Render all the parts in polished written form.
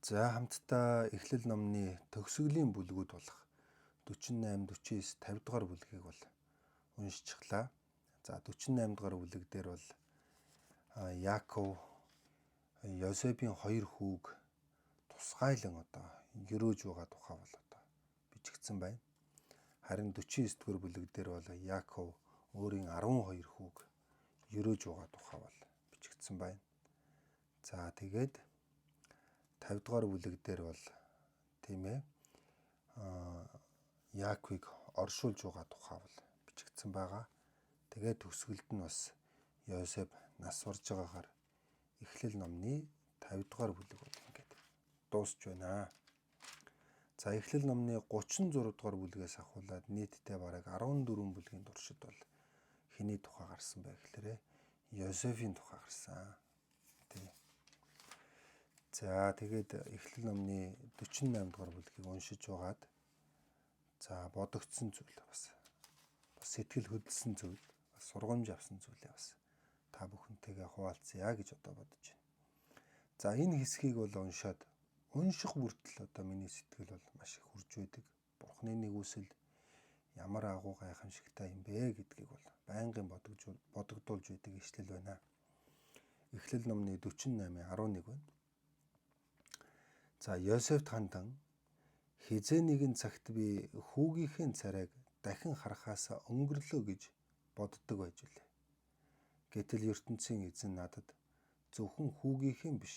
За хамтдаа Эхлэл номны төгсгөлийн бүлгүүд болох 48, 49, 50 дугаар бүлгийг бол уншчихлаа. За 48 дугаар бүлэг дээр бол Яаков Йосефийн хоёр хүүг тусгайлан ерөөж байгаа тухай бол бичигдсэн байна. Харин 49 дугаар бүлэг дээр бол Яаков өөрийн 12 хүүг ерөөж байгаа тухай бол бичигдсэн байна. За тэгээд 50 дугаар бүлэг дээр бол тийм ээ Яаковыг оршуулж байгаа тухай бол бичигдсэн байгаа. Тэгээд төгсгөлд нь бас Йосеф нас барж байгаагаар Эхлэл номны 50 дугаар бүлэг бол ингээд дуусч байна. За Эхлэл номны 36 дугаар бүлгээс ахуулаад нийтдээ бараг 14 бүлгийн туршид бол хэний тухай гарсан бэ гэхээр Йосефийн тухай гарсан. Тийм. За тэгээд Эхлэл номны 48 дугаар бүлгийг уншиж байгаад за бодогдсон зүйл бас сэтгэл хөдлсөн зүйл, бас сургамж авсан зүйлээ бас та бүхэнтэйгээ хуваалцъя гэж бодож байна. За энэ хэсгийг бол унших бүртэл миний сэтгэл бол маш их хүрж байдаг. Бурхны нэгүсэл ямар агуу гайхамшигтай юм бэ гэдгийг бол байнгын бодогдуулж байдаг ишлэл байна. Эхлэл номны 48:11 байна. За Йосефт хандан хизээ нэгэн цагт би хүүгийнхээ царайг дахин харахаас өнгөрлөө гэж боддог байж үлээ. Гэтэл ертөнцийн эзэн надад зөвхөн хүүгийнхээ биш,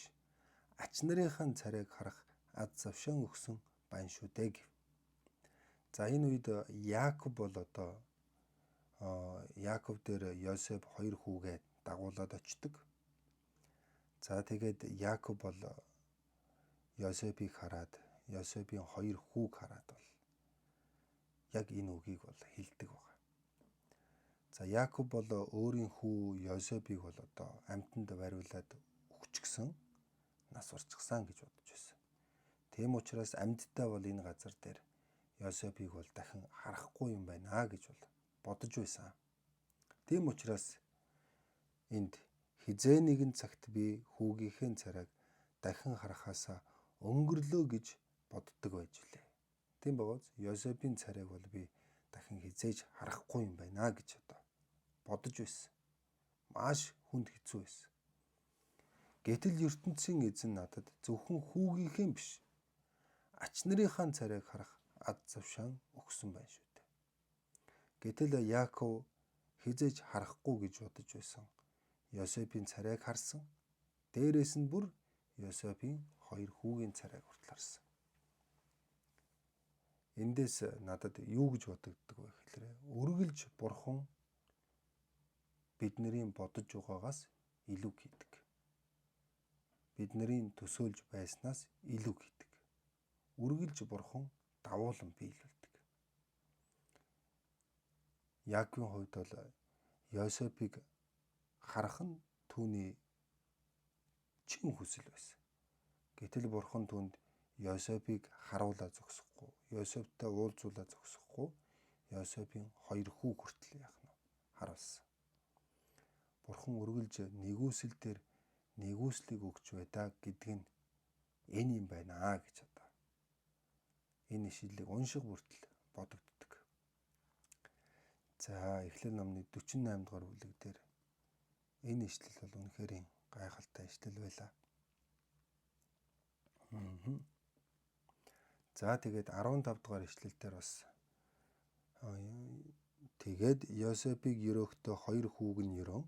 ач нарынхаа царайг харах аз завшаан өгсөн байна шүү дээ гэв. За энэ үед Яаков бол Яаков дээр Йосеф хоёр хүүгээ дагуулад очдог. За тэгээд Яаков бол Йосефийг хараад, Йосефийн хоёр хүүг хараад бол яг энэ үгийг бол хэлдэг байна. За Яаков бол өөрийн хүү Йосефийг бол амьтанд бариулаад өгчихсөн, нас урчихсан гэж бодож байсан. Тийм учраас амьдтай бол энэ газар дээр Йосефийг бол дахин харахгүй юм байна гэж бол бодож байсан. Тийм учраас энд хизээ нэгэн цагт би хүүгийнхээ царайг дахин харахаасаа өнгөрлөө гэж боддог байж үлээ. Тийм бөгөөд Йосефийн царайг бол би дахин хизээж харахгүй юм байна гэж бодож байсан. Маш хүнд хэцүү байсан. Гэтэл ертөнцийн эзэн надад зөвхөн хүүгийнхээ биш, ач нарынхаа царайг харах аз завшаан өгсөн байна шүү дээ. Гэтэл Яаков хизээж харахгүй гэж бодож байсан. Йосефийн царайг харсан. Дээрээс нь бүр Йосефийн хоёр хүүгийн царайг хүртэл харсан. Эндээс надад юу гэж бодогддог вэ гэхээр үргэлж бурхан бидний бодож байгаагаас илүү хийдэг. Бидний төсөөлж байснаас илүү хийдэг. Үргэлж бурхан давуулан биелүүлдэг. Яаковын хувьд бол Йосефийг харах нь түүний чин хүсэл байсан. Гэтэл бурхан түүнд Йосефийг харуулаа зогсохгүй, Йосефтэй уулзуулаа зогсохгүй, Йосефийн хоёр хүү хүртэл харуулсан. Бурхан үргэлж нэгүсэл дээр нэгүслийг өгч байдаг гэдэг нь энэ юм байна гэж энэ ишлэлийг унших бүртэл бодогддог. За Эхлэл номны 48 дугаар бүлэг дээр энэ ишлэл бол үнэхээр гайхалтай ишлэл байлаа. За тэгээд 15 дугаар ишлэлээр бас тэгээд Йосефийг ерөөхтөө хоёр хүүг нь ерөн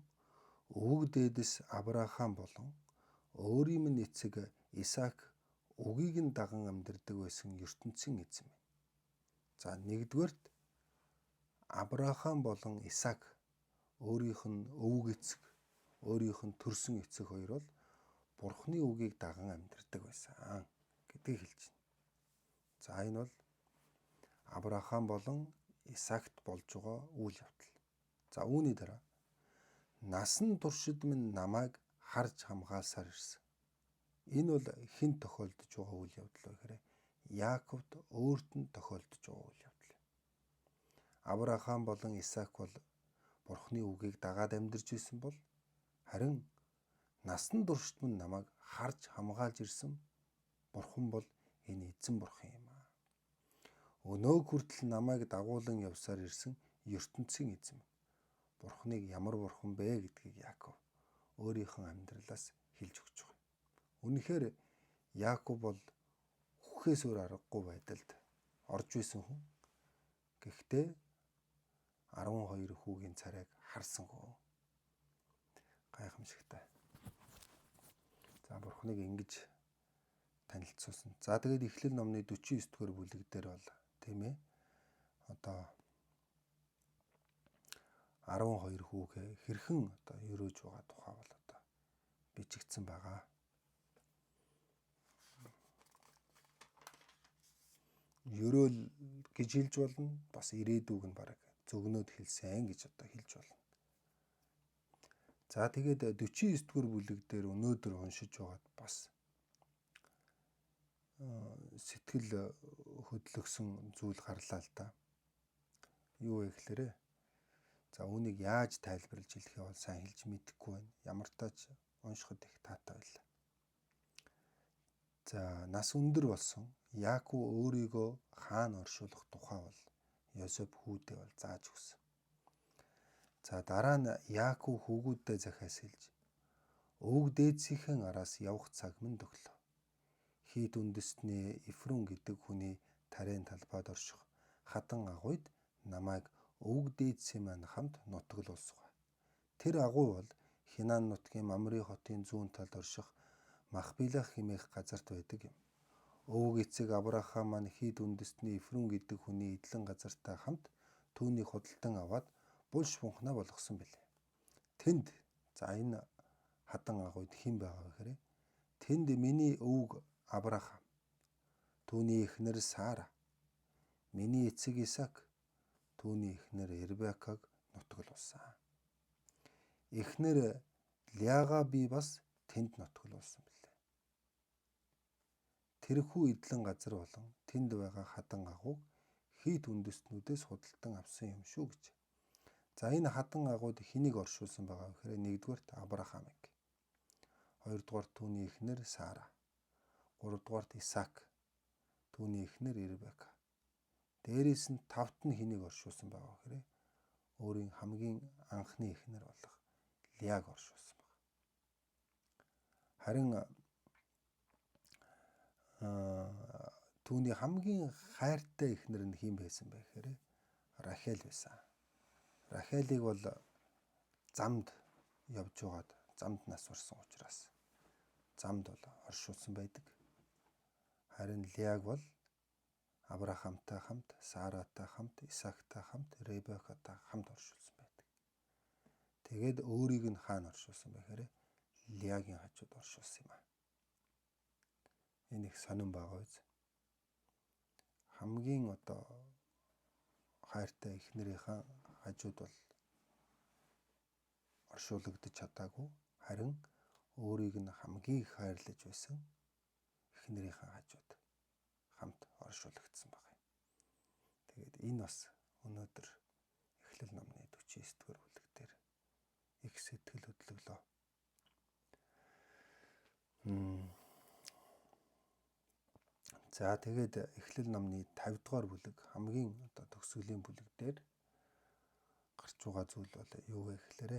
өвөг дээдэс Авраам болон өөрийн минь эцэг Исаак үгийг нь даган амьдардаг байсан ертөнцийн эзэн байна. За нэгдүгээрт Авраам болон Исаак өөрийнх нь өвөг эцэг, өөрийнх нь төрсөн эцэг хоёр бол Бурхны үгийг даган амьдардаг байсан гэдгийг хэлж байна. За энэ бол Авраам болон Исаакт болж байгаа үйл явдал. За үүний дараа насан туршид минь намайг харж хамгаалсаар ирсэн. Энэ бол хэн тохиолдож байгаа үйл явдал вэ гэхээр Яаковд өөрт нь тохиолдож байгаа үйл явдал. Авраам болон Исаак бол Бурхны үгийг дагаад амьдарч исэн бол харин насан туршид минь намайг харж хамгаалж ирсэн Бурхан бол энэ эзэн бурхан юм аа. Өнөө хүртэл намайг дагуулan явсаар ирсэн ертөнцийн эзэн. Бурханыг ямар бурхан бэ гэдгийг Яаков өөрийнхөө амьдралаас хэлж өгч байгаа. Үнэхээр Яаков бол үхээс өөр аргагүй байдалд орж исэн хүн. Гэхдээ 12 хүүгийн царайг харсангүй. Гайхамшигтай. За Бурханыг ингэж танилцуулсан. За тэгээд Эхлэл номны 49 дугаар бүлэг дээр бол тийм ээ одоо 12 хүүгээ хэрхэн одоо өрөөж байгаа тухай бол одоо бичигдсэн байгаа. Өрөөл гэж хэлж болно. Бас ирээдүг нь бараг зөгнөөд хэлсэн гэж одоо хэлж болно. За тэгээд 49 дугаар бүлэг дээр өнөөдөр уншиж байгаад бас сэтгэл хөдлөсөн зүйл гарлаа л да. Юу вэ гэхээр за үүнийг яаж тайлбарлаж хэлэхээ бол сайн хэлж мэдэхгүй байна. Ямар тач уншихад их таатай байлаа. За нас өндөр болсон Яаков өөрийгөө хаана оршуулах тухай бол Йосеф хүүдээ бол зааж өгсөн. За дараа нь Яаков хүүгүүддээ захиас хэлж өвөг дээдсийнхэн араас явах цаг минь төглөө. Хийд үндэстний Ифрун гэдэг хүний тарийн талбайд орших хатан агуйд намайг өвөг дээдсийн маань хамт нутаглуулсугай. Тэр агуй бол Хинан нутгийн Мамры хотын зүүн талд орших Махбилах хэмээх газарт байдаг юм. Өвөг эцэг Авраам маань хийд үндэстний Ифрун гэдэг хүний эдлэн газартай хамт түүнийг худалдан аваад булш бунхнаа болгосон билээ. Тэнд за энэ хатан агуйд хэн байгаа вэ гэхээр тэнд миний өвөг Авраам, түүний эхнэр Сара, миний эцэг Исаак, түүний эхнэр Ребекаг нутаглуулсан. Эхнэр Ляга би бас тэнд нутаглуулсан билээ. Тэрхүү эдлэн газар болон тэнд байгаа хатан агууг хийд үндэстнүүдээс худалдан авсан юм шүү гэж. За энэ хатан агууд хэнийг оршуулсан байгаа вэ гэхээр нэгдүгээрт Авраамыг, хоёрдугаарт түүний эхнэр Сара, гуравдугаарт Исаак, түүний эхнэр Ребека. Дээрээс нь тавт нь хэнийг оршуулсан байгаа вэ гэхээр өөрийн хамгийн анхны эхнэр болох Ляг оршуулсан байна. Харин түүний хамгийн хайртай эхнэр нь хэн байсан бэ гэхээр Рахел байсан. Рахелийг бол замд явж байгаад замд нас барсан учраас замд бол оршуулсан байдаг. Харин Ляг бол Авраамтай хамт, Саратай хамт, Исаактай хамт, Ребекатай хамт оршуулсан байдаг. Тэгээд өөрийг нь хаана оршуулсан бэ гэхээр Лягийн хажууд оршуулсан юм аа. Энэ их сонирн байгаа биз. Хамгийн одоо хайртай эхнэрийнхээ хажууд бол оршуулгадж чадаагүй. Харин өөрийг нь хамгийн их хайрлаж байсан эхнэрийнхээ хажууд хамт оршуулгдсан байна. Тэгээд энэ бас өнөөдөр Эхлэл номны 49 дугаар бүлэг дээр их сэтгэл хөдлөлөө. За тэгээд Эхлэл номны 50 дугаар бүлэг хамгийн одоо төгсгөлийн бүлэг дээр гарч байгаа зүйл бол юу вэ гэхээр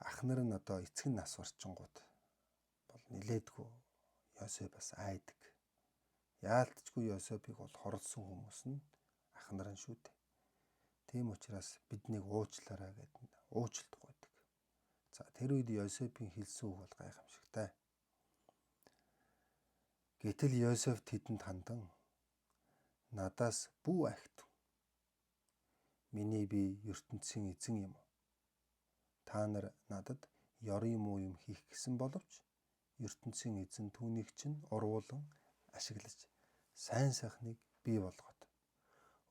ах нар нь одоо эцэг нас барчингууд бол нилээдгүй Йосеф бас айдаг. Яалтчгүй Йосефийг бол хорлсон хүмүүс нь ах нар нь шүү дээ. Тийм учраас биднийг уучлаарай гэдэг уучлалт гуйдаг. За тэр үед Йосефийн хэлсэн үг бол гайхамшигтай. Гэтэл Йосеф тэдэнд хандан надаас бүү ахт. Миний би ертөнцийн эзэн юм. Та нар надад ёрын муу юм хийх гэсэн боловч ертөнцийн эзэн түүнийг чинь урвуулан ашиглаж сайн сайхныг бий болгоод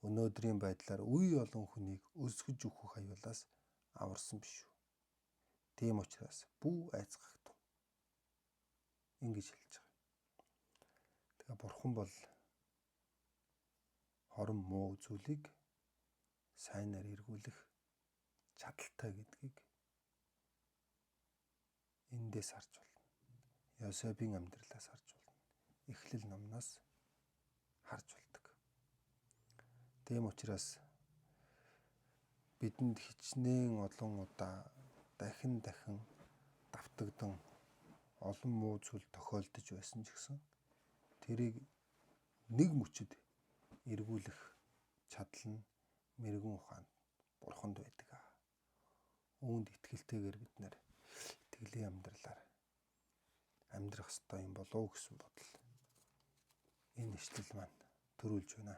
өнөөдрийн байдлаар үе олон хүнийг өсгөж өгөх аюулаас аварсан биш үү. Тийм учраас бүү айцгахдав. Ингэж хэлж байгаа. Тэгээ бурхан бол хорон муу зүйлийг сайнаар эргүүлэх чадaltaй гэдгийг эндээс харж болно. Йосефийн амьдралаас харж болно. номноос харж болдог. Тийм учраас бидэнд хичнээн олон удаа дахин давтагдан олон муу зүйл тохиолдож байсан ч гэсэн тэрийг нэг мөчөд эргүүлэх чадал нь мэрэгэн ухаанд бурханд байдаг. Үүнд итгэлтэйгээр бид нэр итгэлийн амьдралаар амьдрах ёстой юм болов гэсэн бодол энэ ишлэл маань төрүүлж байна.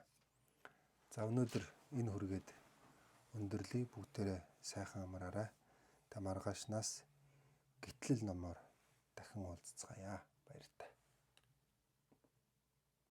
За өнөөдөр энэ хүргээд өндөрлөе. Бүгдээрээ сайхан амраарай. Та маргаашнаас гитлэл номоор дахин уулзцгаая.